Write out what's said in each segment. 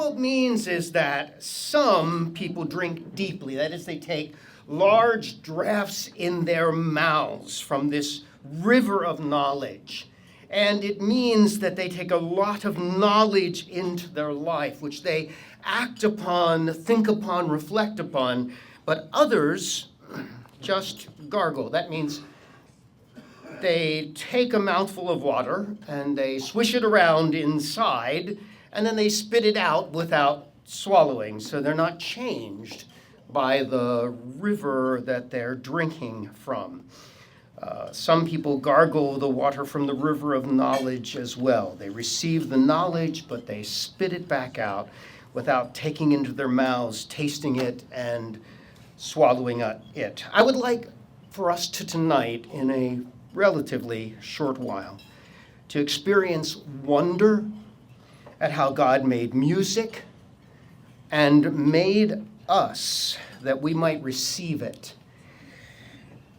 quote means is that some people drink deeply. That is, they take large draughts in their mouths from this river of knowledge. And it means that they take a lot of knowledge into their life, which they act upon, think upon, reflect upon. But others just gargle. That means they take a mouthful of water and they swish it around inside, and then they spit it out without swallowing. So they're not changed by the river that they're drinking from. Some people gargle the water from the river of knowledge as well. They receive the knowledge, but they spit it back out without taking into their mouths, tasting it, and swallowing it. I would like for us to tonight, in a relatively short while, to experience wonder at how God made music and made us that we might receive it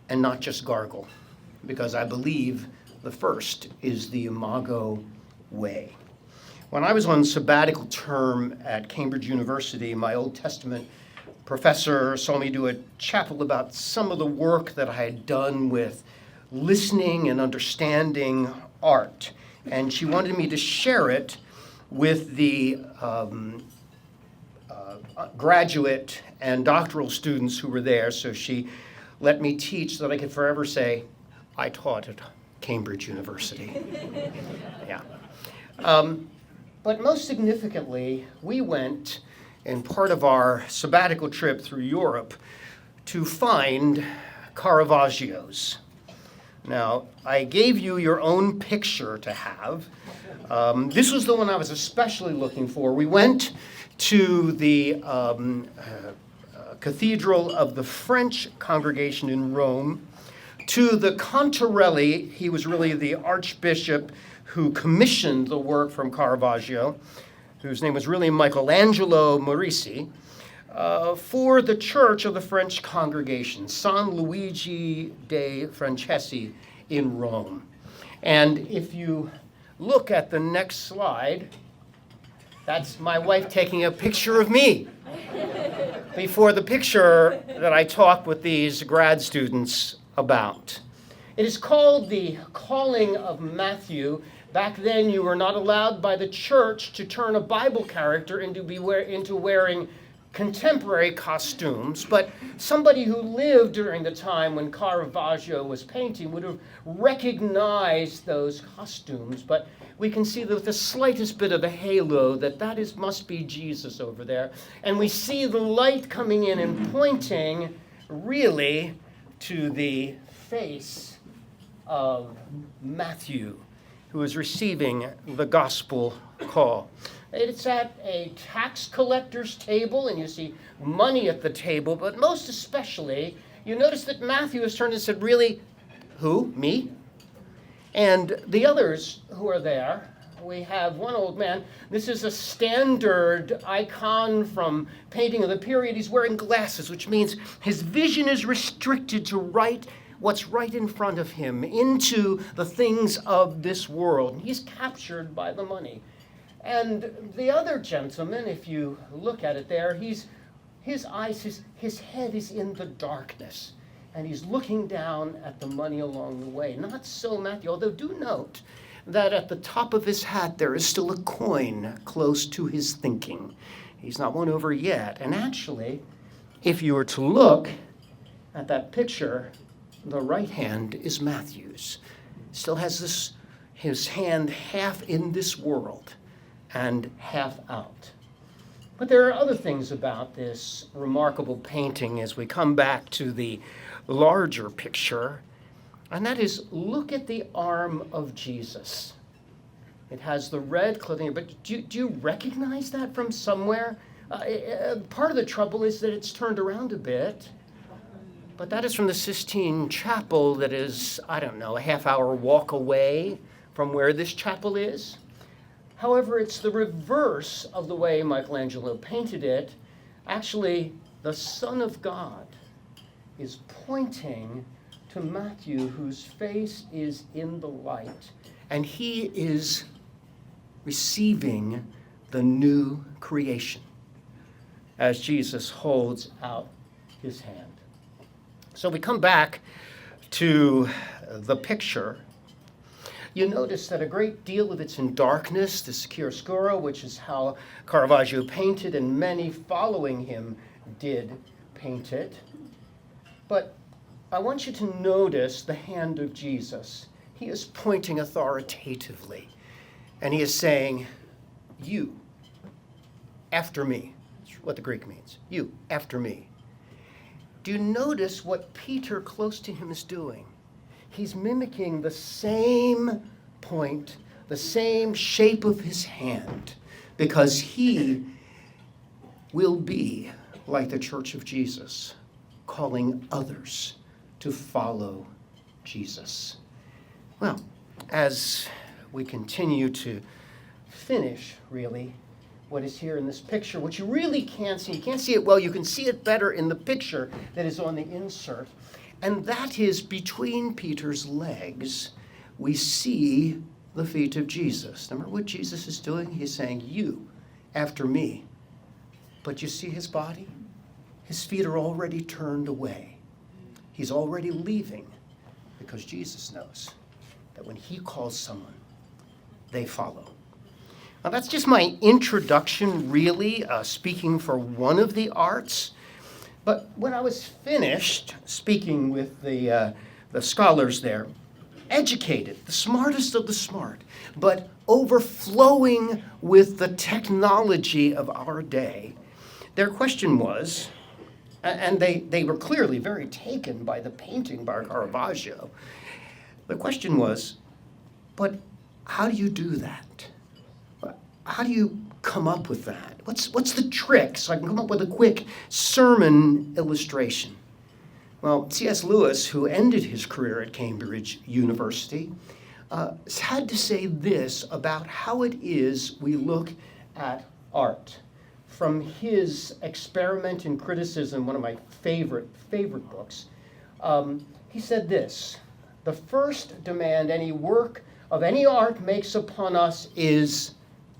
and not just gargle, because I believe the first is the Imago way. When I was on sabbatical term at Cambridge University, my Old Testament professor saw me do a chapel about some of the work that I had done with listening and understanding art. And she wanted me to share it with the graduate and doctoral students who were there. So she let me teach so that I could forever say, I taught at Cambridge University. Yeah. But most significantly, we went in part of our sabbatical trip through Europe to find Caravaggio's. Now, I gave you your own picture to have. This was the one I was especially looking for. We went to the Cathedral of the French congregation in Rome, to the Contarelli. He was really the archbishop who commissioned the work from Caravaggio, whose name was really Michelangelo Merisi, for the Church of the French Congregation, San Luigi dei Francesi in Rome. And if you look at the next slide, that's my wife taking a picture of me before the picture that I talked with these grad students about. It is called the Calling of Matthew. Back then, you were not allowed by the church to turn a Bible character into wearing contemporary costumes, but somebody who lived during the time when Caravaggio was painting would have recognized those costumes. But we can see with the slightest bit of a halo that must be Jesus over there. And we see the light coming in and pointing really to the face of Matthew, who is receiving the gospel call. It's at a tax collector's table, and you see money at the table, but most especially, you notice that Matthew has turned and said, really, who? Me? And the others who are there, we have one old man. This is a standard icon from painting of the period. He's wearing glasses, which means his vision is restricted to what's right in front of him, into the things of this world. He's captured by the money. And the other gentleman, if you look at it there, his head is in the darkness, and he's looking down at the money along the way. Not so Matthew, although do note that at the top of his hat there is still a coin close to his thinking. He's not won over yet. And actually, if you were to look at that picture, the right hand is Matthew's. Still has his hand half in this world and half out. But there are other things about this remarkable painting as we come back to the larger picture, and that is, look at the arm of Jesus. It has the red clothing, but do you recognize that from somewhere? Part of the trouble is that it's turned around a bit, but that is from the Sistine Chapel that is, I don't know, a half-hour walk away from where this chapel is. However, it's the reverse of the way Michelangelo painted it. Actually, the Son of God is pointing to Matthew, whose face is in the light, and he is receiving the new creation as Jesus holds out his hand. So we come back to the picture. You notice that a great deal of it's in darkness, the chiaroscuro, which is how Caravaggio painted, and many following him did paint it. But I want you to notice the hand of Jesus. He is pointing authoritatively, and he is saying, you, after me. That's what the Greek means. You, after me. Do you notice what Peter close to him is doing? He's mimicking the same point, the same shape of his hand, because he will be like the Church of Jesus, calling others to follow Jesus. Well, as we continue to finish, really, what is here in this picture, which you really can't see. You can't see it well. You can see it better in the picture that is on the insert. And that is between Peter's legs, we see the feet of Jesus. Remember what Jesus is doing? He's saying, you, after me. But you see his body? His feet are already turned away. He's already leaving, because Jesus knows that when he calls someone, they follow. Now that's just my introduction, really, speaking for one of the arts. But when I was finished speaking with the scholars there, educated, the smartest of the smart, but overflowing with the technology of our day, their question was, and they were clearly very taken by the painting by Caravaggio, the question was, but how do you do that? How do you come up with that? What's the trick so I can come up with a quick sermon illustration? Well, C.S. Lewis, who ended his career at Cambridge University, had to say this about how it is we look at art. From his Experiment in Criticism, one of my favorite books, he said this: the first demand any work of any art makes upon us is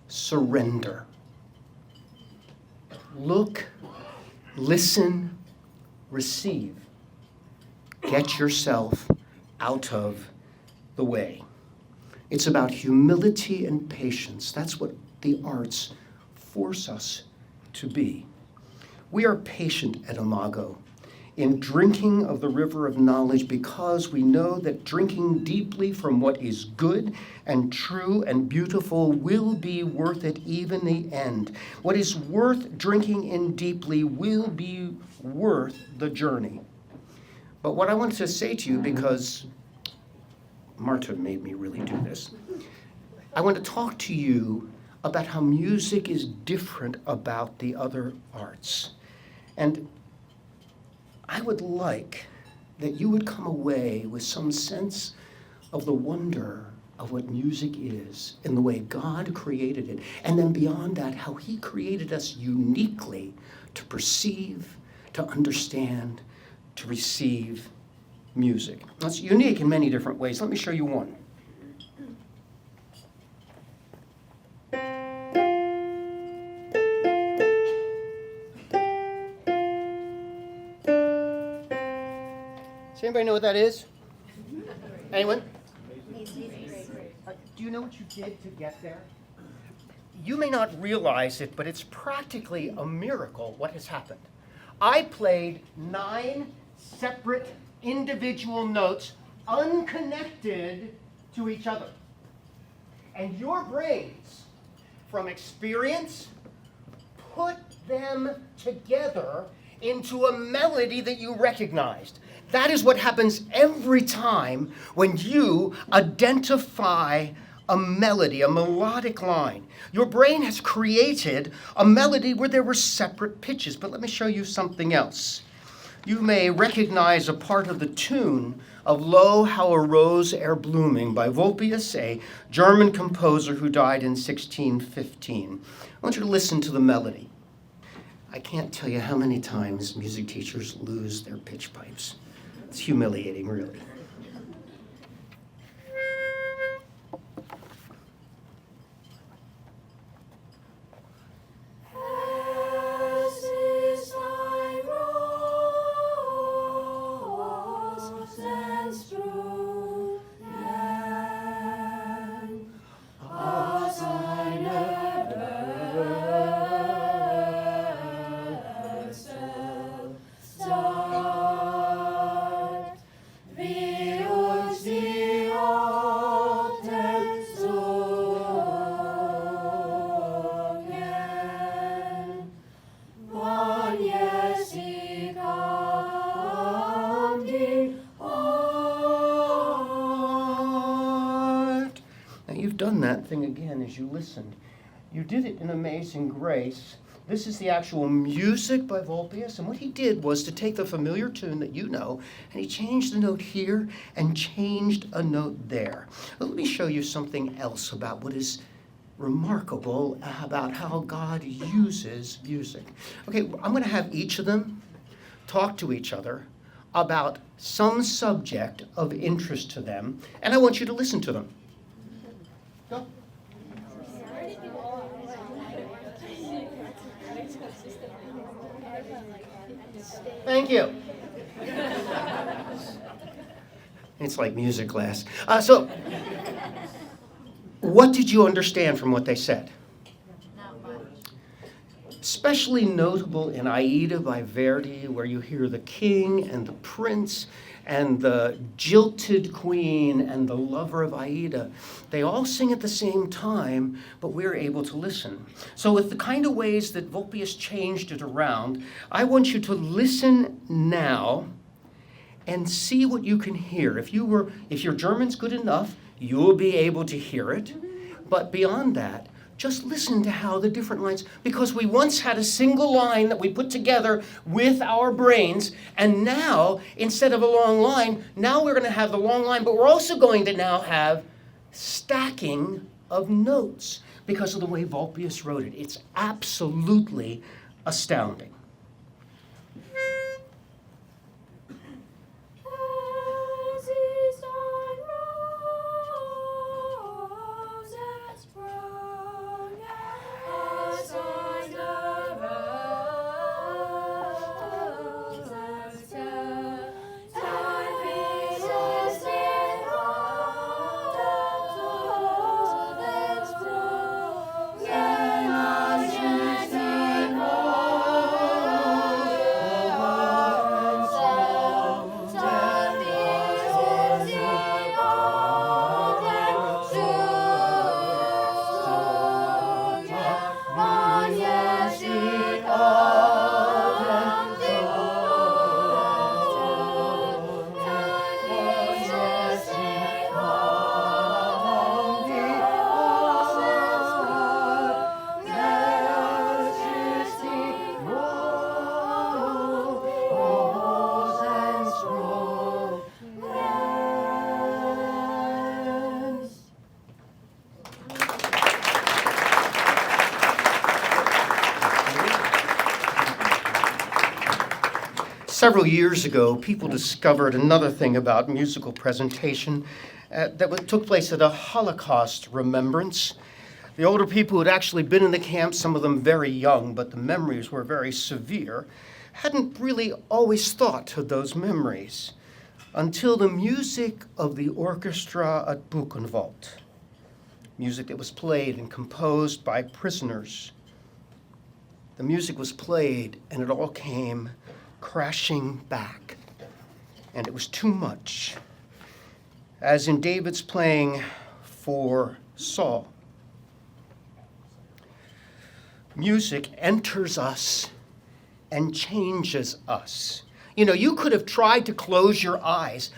surrender. Look, listen, receive. Get yourself out of the way. It's about humility and patience. That's what the arts force us to be. We are patient at Imago in drinking of the river of knowledge, because we know that drinking deeply from what is good and true and beautiful will be worth it even the end. What is worth drinking in deeply will be worth the journey. But what I wanted to say to you, because Marta made me really do this, I want to talk to you about how music is different about the other arts. And I would like that you would come away with some sense of the wonder of what music is in the way God created it. And then beyond that, how he created us uniquely to perceive, to understand, to receive music. It's unique in many different ways. Let me show you one. Does anybody know what that is? Anyone? Do you know what you did to get there? You may not realize it, but it's practically a miracle what has happened. I played 9 separate individual notes unconnected to each other. And your brains, from experience, put them together into a melody that you recognized. That is what happens every time when you identify a melody, a melodic line. Your brain has created a melody where there were separate pitches. But let me show you something else. You may recognize a part of the tune of Lo, How a Rose Ere Blooming by Vulpius, a German composer who died in 1615. I want you to listen to the melody. I can't tell you how many times music teachers lose their pitch pipes. It's humiliating, really. you've done that thing again as you listened. You did it in Amazing Grace. This is the actual music by Vulpius, and what he did was to take the familiar tune that you know, and he changed a note here and changed a note there. Let me show you something else about what is remarkable about how God uses music. Okay, I'm going to have each of them talk to each other about some subject of interest to them, and I want you to listen to them. Go. Thank you. It's like music class. So, what did you understand from what they said? Especially notable in Aida by Verdi, where you hear the king and the prince and the jilted queen and the lover of Aida. They all sing at the same time, but we're able to listen. So with the kind of ways that Vulpius changed it around, I want you to listen now and see what you can hear. If your German's good enough, you'll be able to hear it. But beyond that, just listen to how the different lines, because we once had a single line that we put together with our brains, and now, instead of a long line, now we're going to have the long line, but we're also going to now have stacking of notes because of the way Vulpius wrote it. It's absolutely astounding. Several years ago, people discovered another thing about musical presentation that took place at a Holocaust remembrance. The older people who had actually been in the camp, some of them very young, but the memories were very severe, hadn't really always thought of those memories until the music of the orchestra at Buchenwald, music that was played and composed by prisoners. The music was played, and it all came crashing back, and it was too much. As in David's playing for Saul, music enters us and changes us. You know, you could have tried to close your eyes,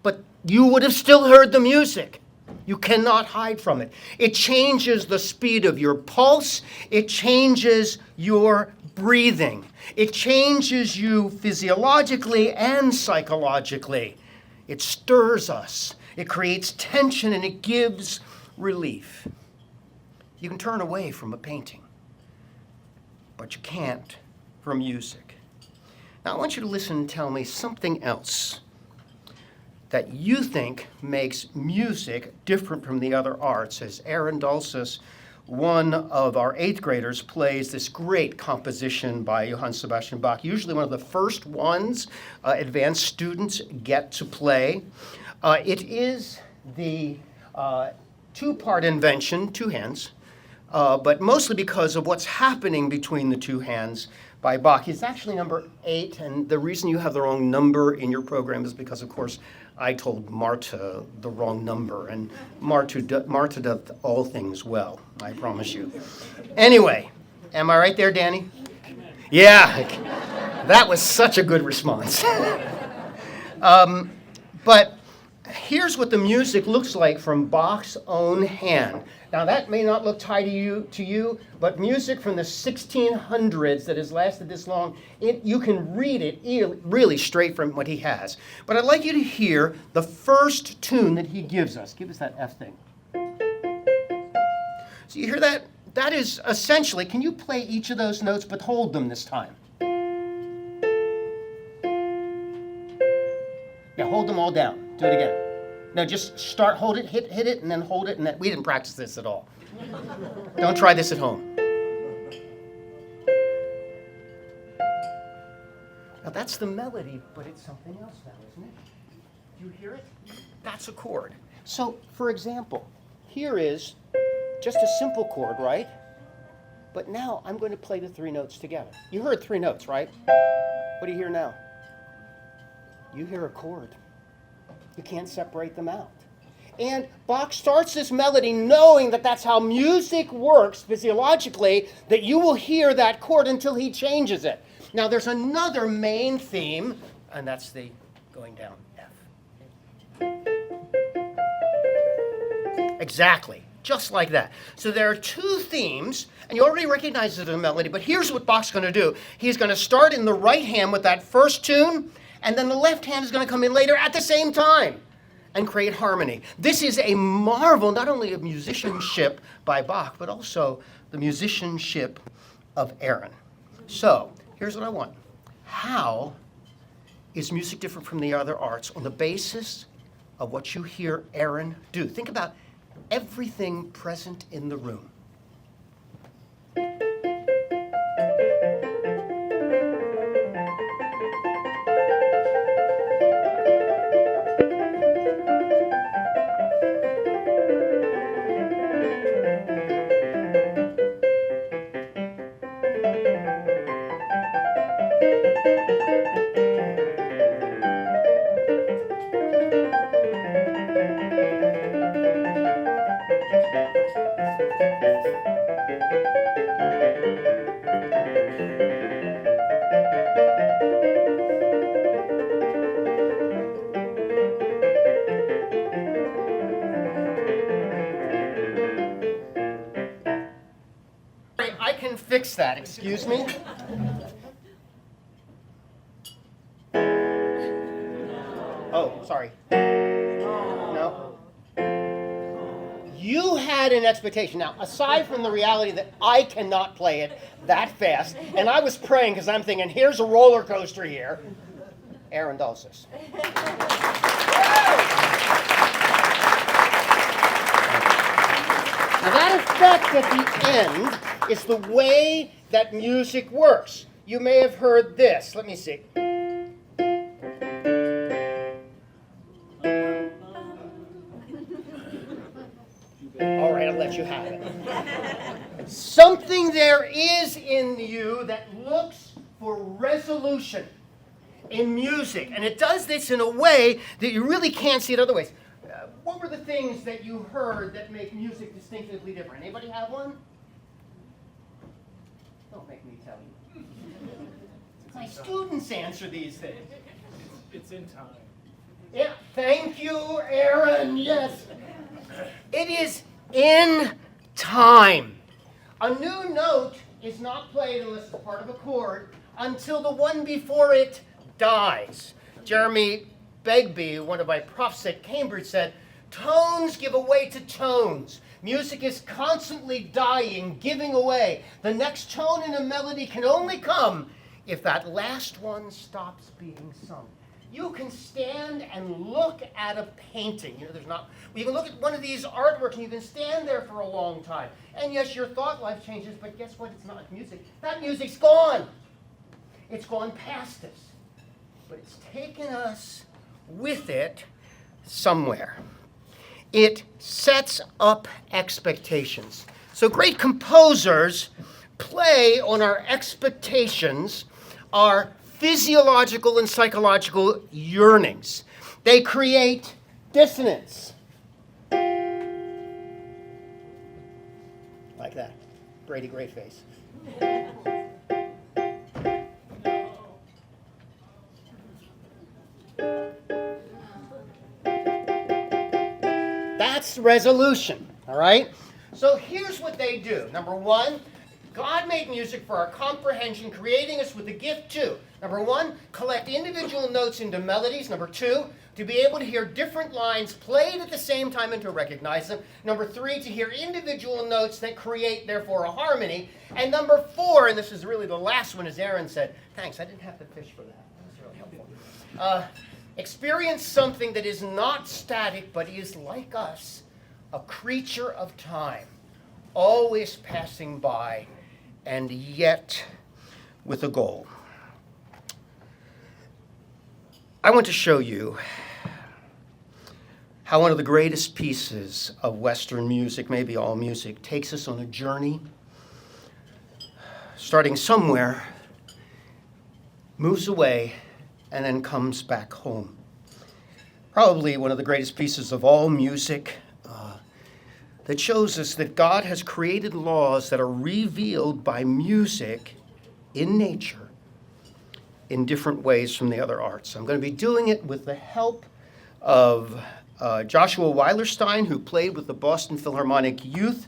but you would have still heard the music. You cannot hide from it. It changes the speed of your pulse. It changes your breathing. It changes you physiologically and psychologically. It stirs us. It creates tension and it gives relief. You can turn away from a painting, but you can't from music. Now I want you to listen and tell me something else that you think makes music different from the other arts. As Aaron Dulcis, one of our 8th graders, plays this great composition by Johann Sebastian Bach, usually one of the first ones advanced students get to play. It is the 2-part invention, 2 hands, but mostly because of what's happening between the 2 hands by Bach. It's actually number 8, and the reason you have the wrong number in your program is because, of course, I told Marta the wrong number, and Marta does all things well, I promise you. Anyway, am I right there, Danny? Yeah, that was such a good response. But Here's what the music looks like from Bach's own hand. Now that may not look tight to you, but music from the 1600s that has lasted this long, you can read it really straight from what he has. But I'd like you to hear the first tune that he gives us. Give us that F thing. So you hear that? That is essentially, can you play each of those notes but hold them this time? Yeah, hold them all down. Do it again. No, just start, hold it, hit it, and then hold it. And then, we didn't practice this at all. Don't try this at home. Now that's the melody, but it's something else now, isn't it? Do you hear it? That's a chord. So, for example, here is just a simple chord, right? But now I'm going to play the three notes together. You heard three notes, right? What do you hear now? You hear a chord. You can't separate them out. And Bach starts this melody knowing that that's how music works physiologically, that you will hear that chord until he changes it. Now there's another main theme, and that's the going down F. Exactly, just like that. So there are two themes, and you already recognize it as a melody, but here's what Bach's going to do. He's going to start in the right hand with that first tune, and then the left hand is going to come in later at the same time and create harmony. This is a marvel, not only of musicianship by Bach, but also the musicianship of Aaron. So, here's what I want. How is music different from the other arts on the basis of what you hear Aaron do? Think about everything present in the room. Fix that, excuse me. Oh, sorry. No. You had an expectation. Now, aside from the reality that I cannot play it that fast, and I was praying because I'm thinking, here's a roller coaster here. Aaron does this. Now that effect at the end is the way that music works. You may have heard this. Let me see. All right, I'll let you have it. Something there is in you that looks for resolution in music, and it does this in a way that you really can't see it other ways. What were the things that you heard that make music distinctively different? Anybody have one? Don't make me tell you. My students answer these things. It's in time. Yeah, thank you, Aaron. Yes. It is in time. A new note is not played unless it's part of a chord until the one before it dies. Jeremy Begbie, one of my profs at Cambridge, said, tones give away to tones. Music is constantly dying, giving away. The next tone in a melody can only come if that last one stops being sung. You can stand and look at a painting. You can look at one of these artworks and you can stand there for a long time. And yes, your thought life changes, but guess what? It's not like music. That music's gone. It's gone past us. But it's taken us with it somewhere. It sets up expectations. So great composers play on our expectations, our physiological and psychological yearnings. They create dissonance. Like that. Brady Great Face. That's resolution, all right? So here's what they do. Number one, God made music for our comprehension, creating us with a gift too. Number one, collect individual notes into melodies. Number two, to be able to hear different lines played at the same time and to recognize them. Number three, to hear individual notes that create, therefore, a harmony. And number four, and this is really the last one, as Aaron said, thanks, I didn't have to fish for that. That was really helpful. Experience something that is not static, but is like us, a creature of time, always passing by, and yet with a goal. I want to show you how one of the greatest pieces of Western music, maybe all music, takes us on a journey, starting somewhere, moves away, and then comes back home. Probably one of the greatest pieces of all music that shows us that God has created laws that are revealed by music in nature in different ways from the other arts. I'm going to be doing it with the help of Joshua Weilerstein, who played with the Boston Philharmonic Youth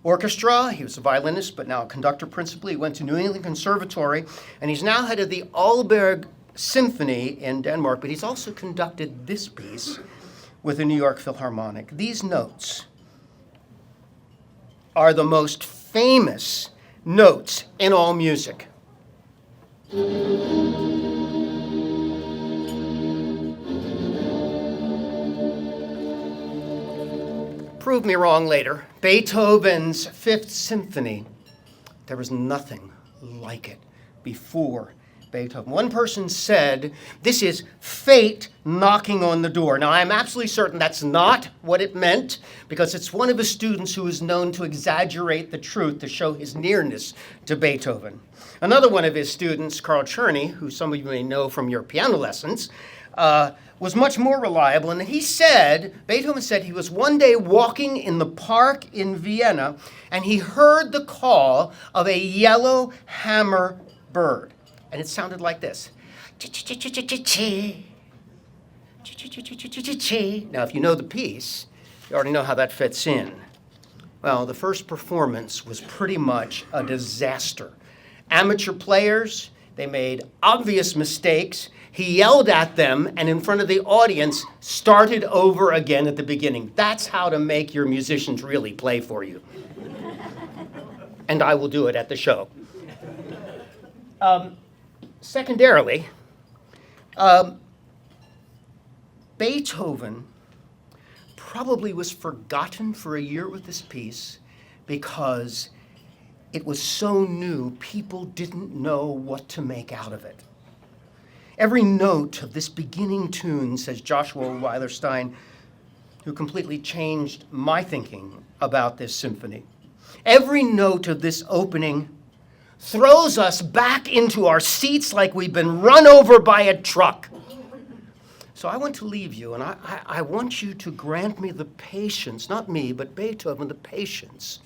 Orchestra. He was a violinist, but now a conductor principally. He went to New England Conservatory, and he's now head of the Aalborg Symphony in Denmark, but he's also conducted this piece with the New York Philharmonic. These notes are the most famous notes in all music. Prove me wrong later. Beethoven's Fifth Symphony, there was nothing like it before Beethoven. One person said, this is fate knocking on the door. Now, I'm absolutely certain that's not what it meant, because it's one of his students who is known to exaggerate the truth to show his nearness to Beethoven. Another one of his students, Carl Czerny, who some of you may know from your piano lessons, was much more reliable. And he said, Beethoven said he was one day walking in the park in Vienna, and he heard the call of a yellow hammer bird. And it sounded like this. Now, if you know the piece, you already know how that fits in. Well, the first performance was pretty much a disaster. Amateur players, they made obvious mistakes. He yelled at them, and in front of the audience, started over again at the beginning. That's how to make your musicians really play for you. And I will do it at the show. Secondarily, Beethoven probably was forgotten for a year with this piece because it was so new, people didn't know what to make out of it. Every note of this beginning tune, says Joshua Weilerstein, who completely changed my thinking about this symphony. Every note of this opening throws us back into our seats like we've been run over by a truck. So I want to leave you, and I want you to grant me the patience, not me, but Beethoven, the patience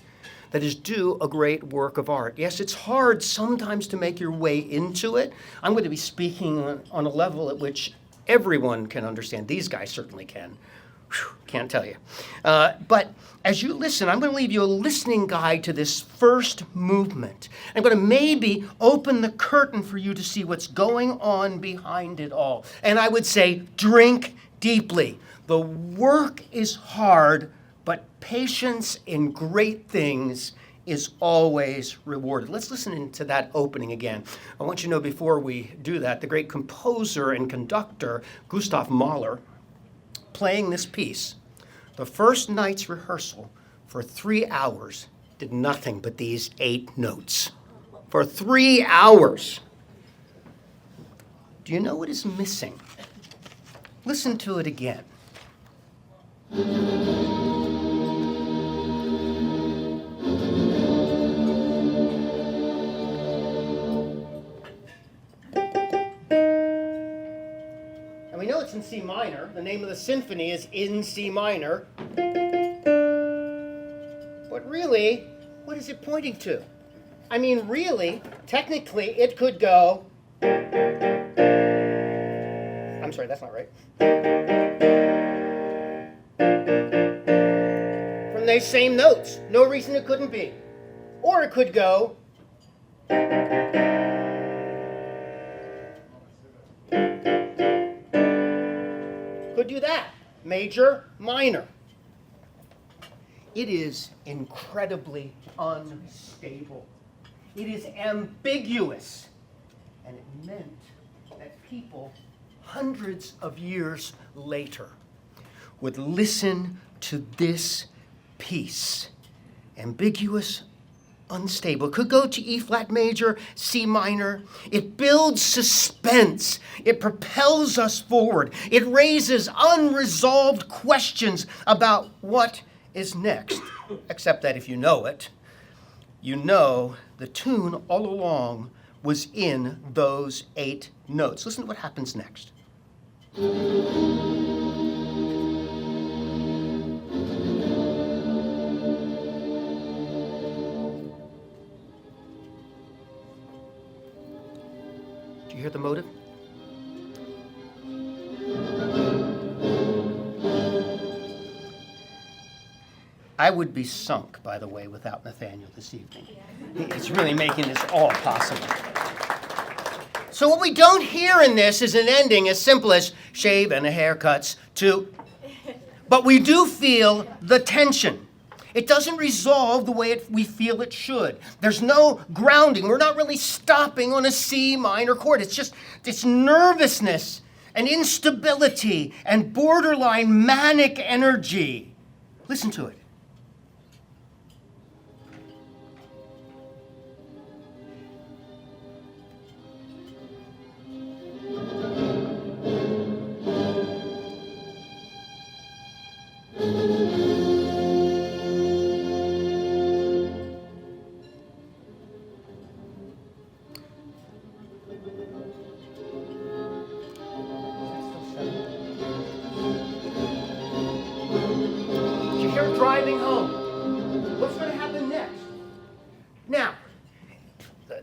that is due a great work of art. Yes, it's hard sometimes to make your way into it. I'm going to be speaking on a level at which everyone can understand. These guys certainly can. Can't tell you. But as you listen, I'm going to leave you a listening guide to this first movement. I'm going to maybe open the curtain for you to see what's going on behind it all. And I would say, drink deeply. The work is hard, but patience in great things is always rewarded. Let's listen to that opening again. I want you to know before we do that, the great composer and conductor, Gustav Mahler, playing this piece, the first night's rehearsal for 3 hours did nothing but these 8 notes. For 3 hours. Do you know what is missing? Listen to it again. We know it's in C minor. The name of the symphony is in C minor. But really, what is it pointing to? I mean, really, technically, it could go... I'm sorry, that's not right. from those same notes. No reason it couldn't be. Or it could go. Could do that. Major, minor. It is incredibly unstable. It is ambiguous. And it meant that people, hundreds of years later, would listen to this piece. Ambiguous, unstable. It could go to E flat major, C minor. It builds suspense. It propels us forward. It raises unresolved questions about what is next. Except that if you know it, you know the tune all along was in those 8 notes. Listen to what happens next. Do you hear the motive? I would be sunk, by the way, without Nathaniel this evening. He's really making this all possible. So what we don't hear in this is an ending as simple as shave and a haircut's to, but we do feel the tension. It doesn't resolve the way we feel it should. There's no grounding. We're not really stopping on a C minor chord. It's just this nervousness and instability and borderline manic energy. Listen to it. Driving home. What's going to happen next? Now,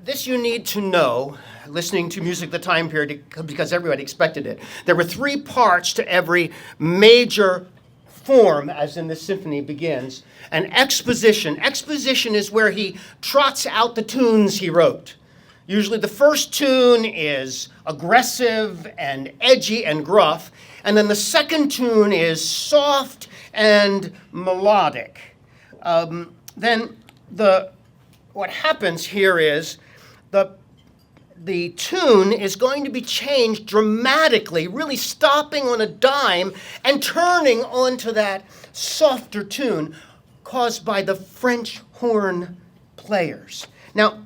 this you need to know, listening to music of the time period, because everybody expected it. There were 3 parts to every major form, as in the symphony begins. An exposition. Exposition is where he trots out the tunes he wrote. Usually the first tune is aggressive and edgy and gruff, and then the second tune is soft and melodic. Then what happens here is the tune is going to be changed dramatically, really stopping on a dime and turning onto that softer tune caused by the French horn players. Now,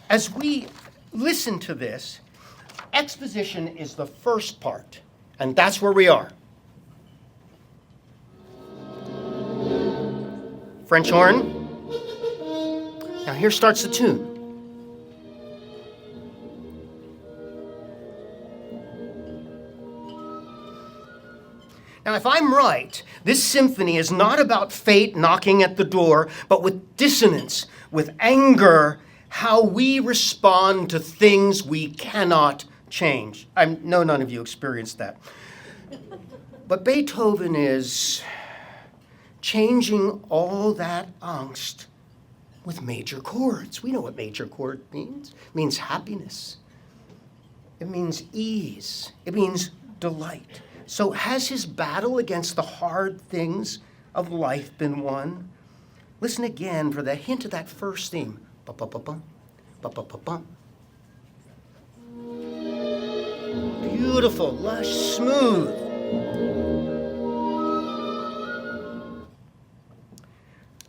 as we listen to this, exposition is the first part, and that's where we are. French horn. Now here starts the tune. Now if I'm right, this symphony is not about fate knocking at the door, but with dissonance, with anger, how we respond to things we cannot change. I know none of you experienced that. But Beethoven is changing all that angst with major chords. We know what major chord means. It means happiness. It means ease. It means delight. So has his battle against the hard things of life been won? Listen again for the hint of that first theme. Ba-ba-ba-bum, ba-ba-ba-bum. Beautiful, lush, smooth.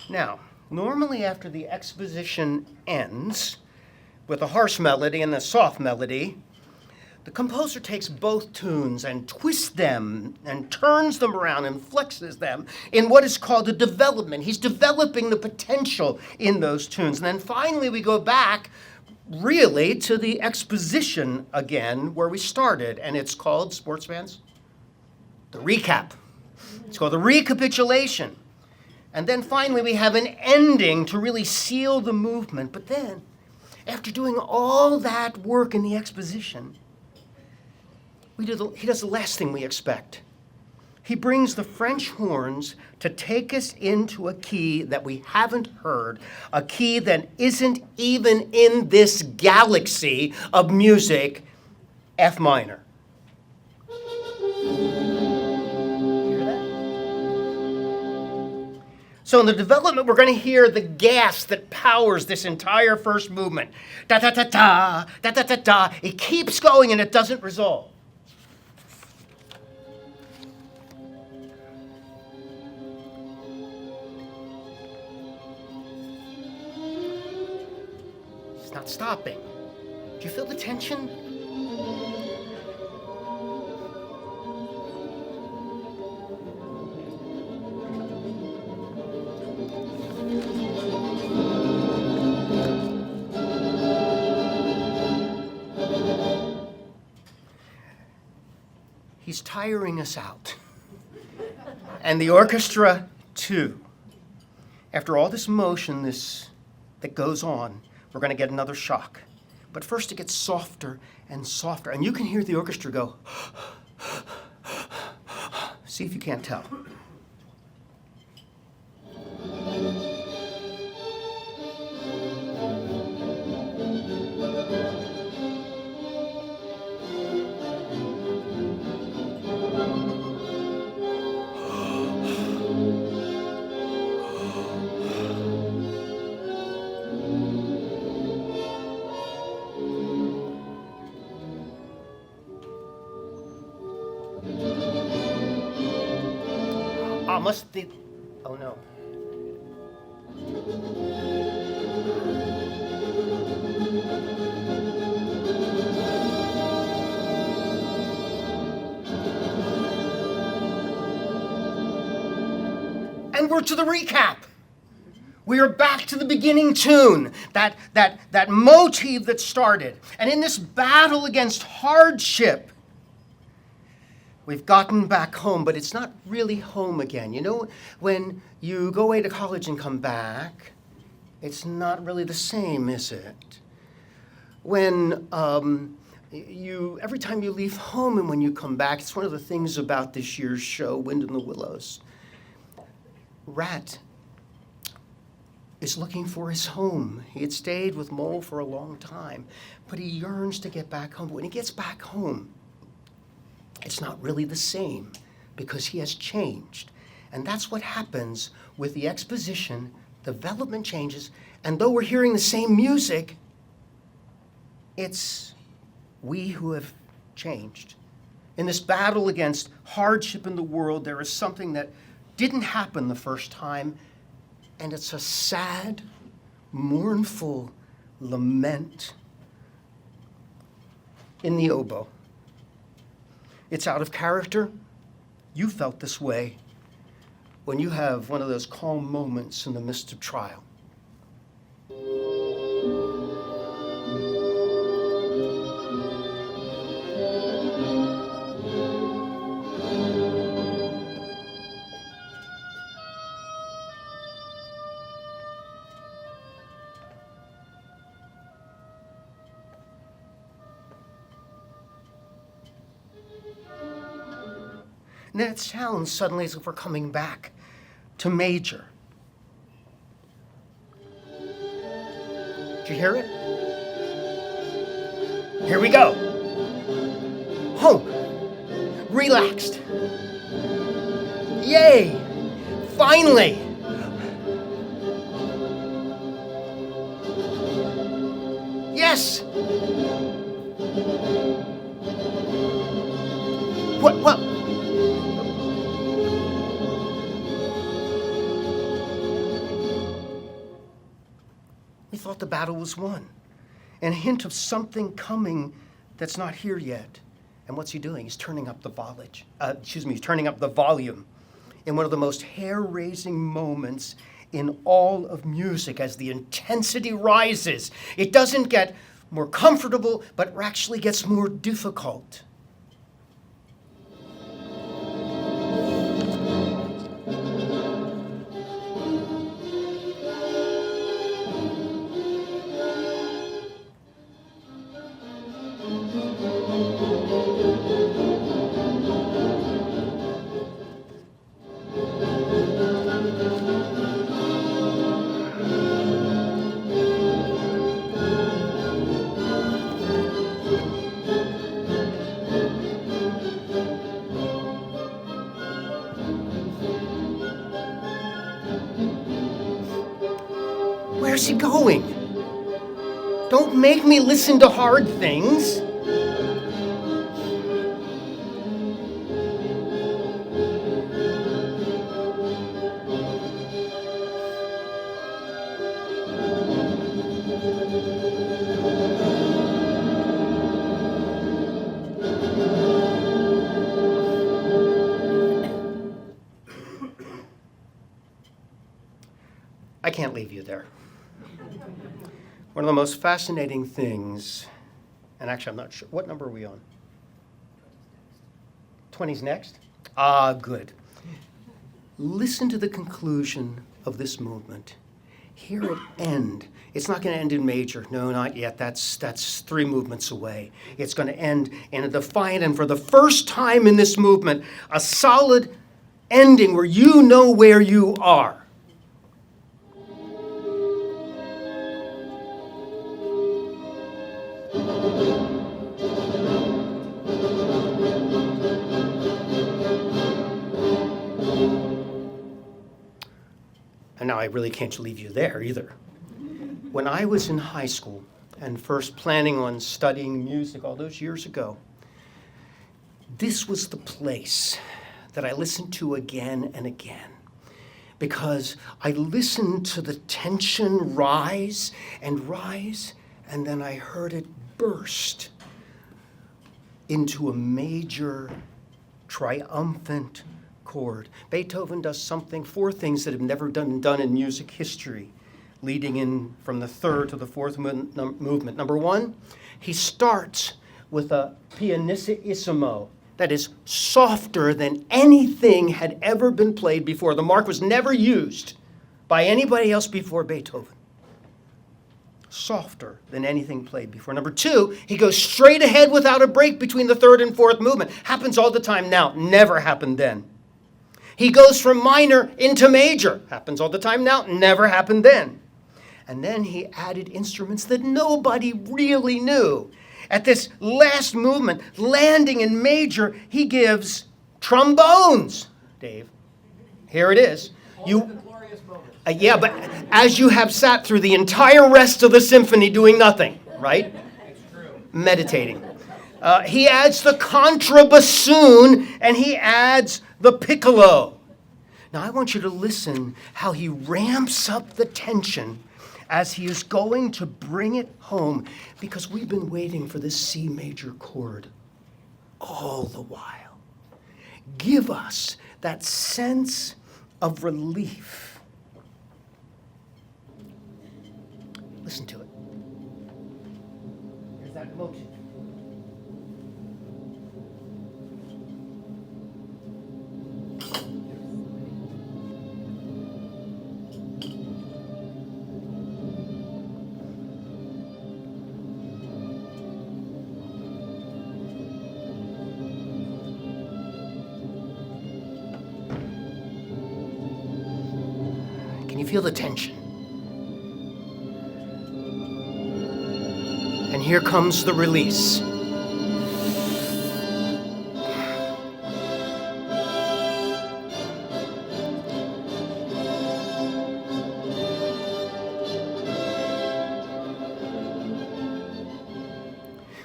Now, normally after the exposition ends with a harsh melody and a soft melody, the composer takes both tunes and twists them and turns them around and flexes them in what is called a development. He's developing the potential in those tunes. And then finally we go back really to the exposition again where we started, and it's called, sports fans, the recap. It's called the recapitulation. And then finally we have an ending to really seal the movement. But then, after doing all that work in the exposition, he does the last thing we expect. He brings the French horns to take us into a key that we haven't heard, a key that isn't even in this galaxy of music, F minor. Hear that? So in the development, we're going to hear the gas that powers this entire first movement. Da da da da, da da da da. It keeps going and it doesn't resolve. Not stopping. Do you feel the tension? He's tiring us out. And the orchestra, too. After all this motion, that goes on, we're going to get another shock. But first it gets softer and softer. And you can hear the orchestra go, see if you can't tell. Must be, oh no. And we're to the recap. We are back to the beginning tune, that motif that started. And in this battle against hardship, we've gotten back home, but it's not really home again. You know, when you go away to college and come back, it's not really the same, is it? When every time you leave home and when you come back, it's one of the things about this year's show, Wind in the Willows. Rat is looking for his home. He had stayed with Mole for a long time, but he yearns to get back home. But when he gets back home, it's not really the same because he has changed. And that's what happens with the exposition. Development changes, and though we're hearing the same music, it's we who have changed. In this battle against hardship in the world, there is something that didn't happen the first time, and it's a sad, mournful lament in the oboe. It's out of character. You felt this way when you have one of those calm moments in the midst of trial. And then it sounds suddenly as if we're coming back to major. Did you hear it? Here we go. Home. Relaxed. Yay! Finally! Yes! What? We thought the battle was won. And a hint of something coming that's not here yet. And what's he doing? He's turning up the he's turning up the volume in one of the most hair-raising moments in all of music as the intensity rises. It doesn't get more comfortable, but actually gets more difficult. Where's he going? Don't make me listen to hard things. I can't leave you there. One of the most fascinating things, and actually I'm not sure, what number are we on? 20's next? Ah, good. Listen to the conclusion of this movement. Hear it end. It's not going to end in major. No, not yet. That's 3 movements away. It's going to end in a defiant, and for the first time in this movement, a solid ending where you know where you are. And now I really can't leave you there either. When I was in high school and first planning on studying music all those years ago, this was the place that I listened to again and again, because I listened to the tension rise, and then I heard it burst into a major, triumphant chord. Beethoven does 4 things that have never been done in music history, leading in from the 3rd to the 4th movement. Number 1, he starts with a pianissimo that is softer than anything had ever been played before. The mark was never used by anybody else before Beethoven. Softer than anything played before. Number 2, he goes straight ahead without a break between the 3rd and 4th movement. Happens all the time now, never happened then. He goes from minor into major. Happens all the time now, never happened then. And then he added instruments that nobody really knew. At this last movement, landing in major, he gives trombones. Dave, here it is. Yeah, but as you have sat through the entire rest of the symphony doing nothing, right? It's true. Meditating. He adds the contrabassoon, and he adds the piccolo. Now I want you to listen how he ramps up the tension as he is going to bring it home, because we've been waiting for this C major chord all the while. Give us that sense of relief. Listen to it. There's that motion. Can you feel the tension? And here comes the release.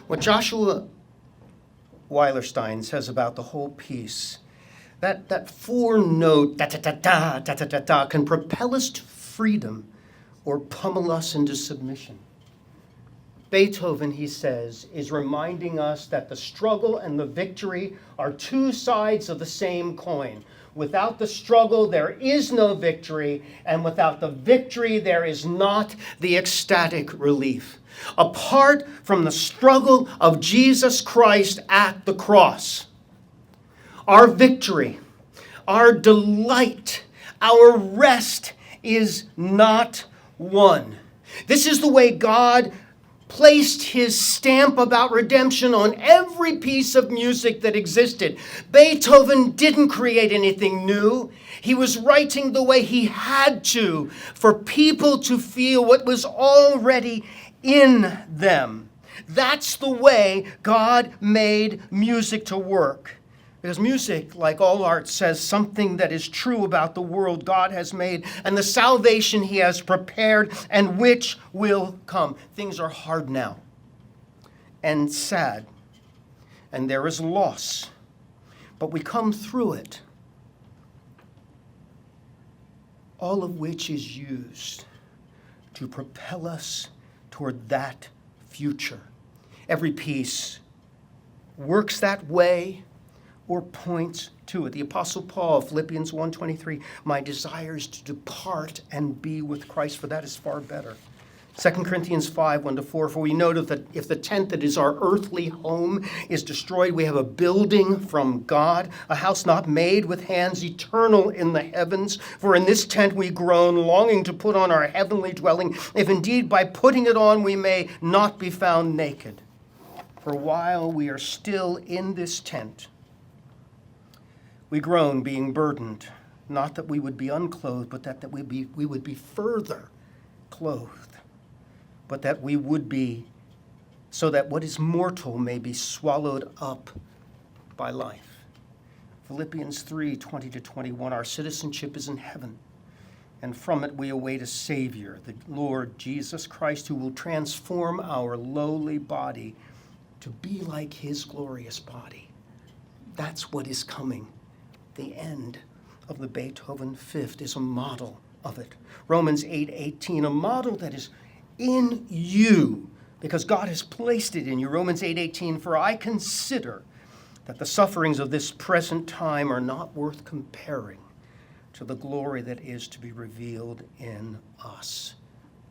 What Joshua Weilerstein says about the whole piece, that 4-note da-da-da-da, can propel us to freedom or pummel us into submission. Beethoven, he says, is reminding us that the struggle and the victory are 2 sides of the same coin. Without the struggle, there is no victory, and without the victory, there is not the ecstatic relief. Apart from the struggle of Jesus Christ at the cross, our victory, our delight, our rest is not won. This is the way God placed his stamp about redemption on every piece of music that existed. Beethoven didn't create anything new. He was writing the way he had to for people to feel what was already in them. That's the way God made music to work. Because music, like all art, says something that is true about the world God has made and the salvation he has prepared and which will come. Things are hard now and sad, and there is loss, but we come through it, all of which is used to propel us toward that future. Every piece works that way or points to it. The Apostle Paul, Philippians 1:23, my desire is to depart and be with Christ, for that is far better. 2 Corinthians 5:1-4, for we know that if the tent that is our earthly home is destroyed, we have a building from God, a house not made with hands, eternal in the heavens. For in this tent we groan, longing to put on our heavenly dwelling, if indeed by putting it on we may not be found naked. For while we are still in this tent, we groan, being burdened, not that we would be unclothed, but that we would be further clothed, but that we would be, so that what is mortal may be swallowed up by life. Philippians 3:20-21, our citizenship is in heaven, and from it we await a Savior, the Lord Jesus Christ, who will transform our lowly body to be like his glorious body. That's what is coming. The end of the Beethoven Fifth is a model of it. Romans 8:18, a model that is in you because God has placed it in you. Romans 8:18, for I consider that the sufferings of this present time are not worth comparing to the glory that is to be revealed in us.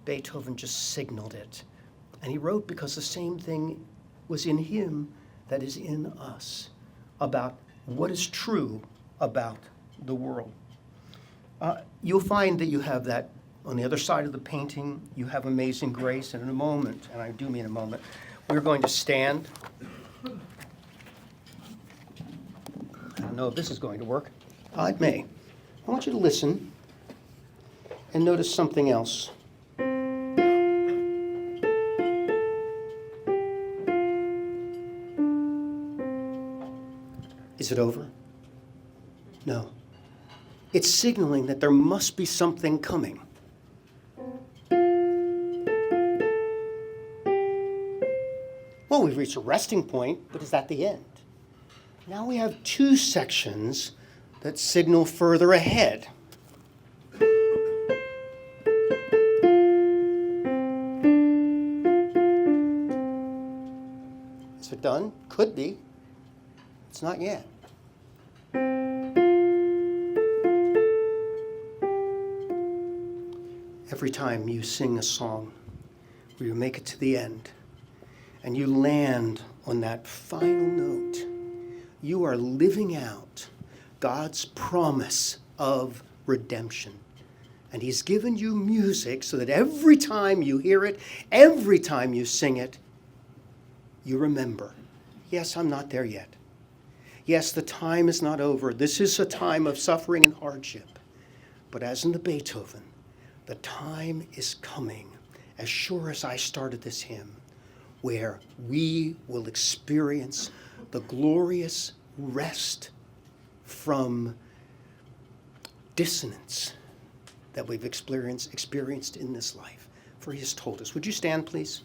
Beethoven just signaled it. And he wrote because the same thing was in him that is in us about what is true about the world. You'll find that you have that on the other side of the painting. You have Amazing Grace, and in a moment, and I do mean a moment, we're going to stand. I don't know if this is going to work. It may. I want you to listen and notice something else. Is it over? No. It's signaling that there must be something coming. Well, we've reached a resting point, but is that the end? Now we have two sections that signal further ahead. Is it done? Could be. It's not yet. Every time you sing a song where you make it to the end and you land on that final note, you are living out God's promise of redemption. And he's given you music so that every time you hear it, every time you sing it, you remember, yes, I'm not there yet. Yes, the time is not over. This is a time of suffering and hardship. But as in the Beethoven, the time is coming, as sure as I started this hymn, where we will experience the glorious rest from dissonance that we've experienced in this life. For he has told us. Would you stand, please?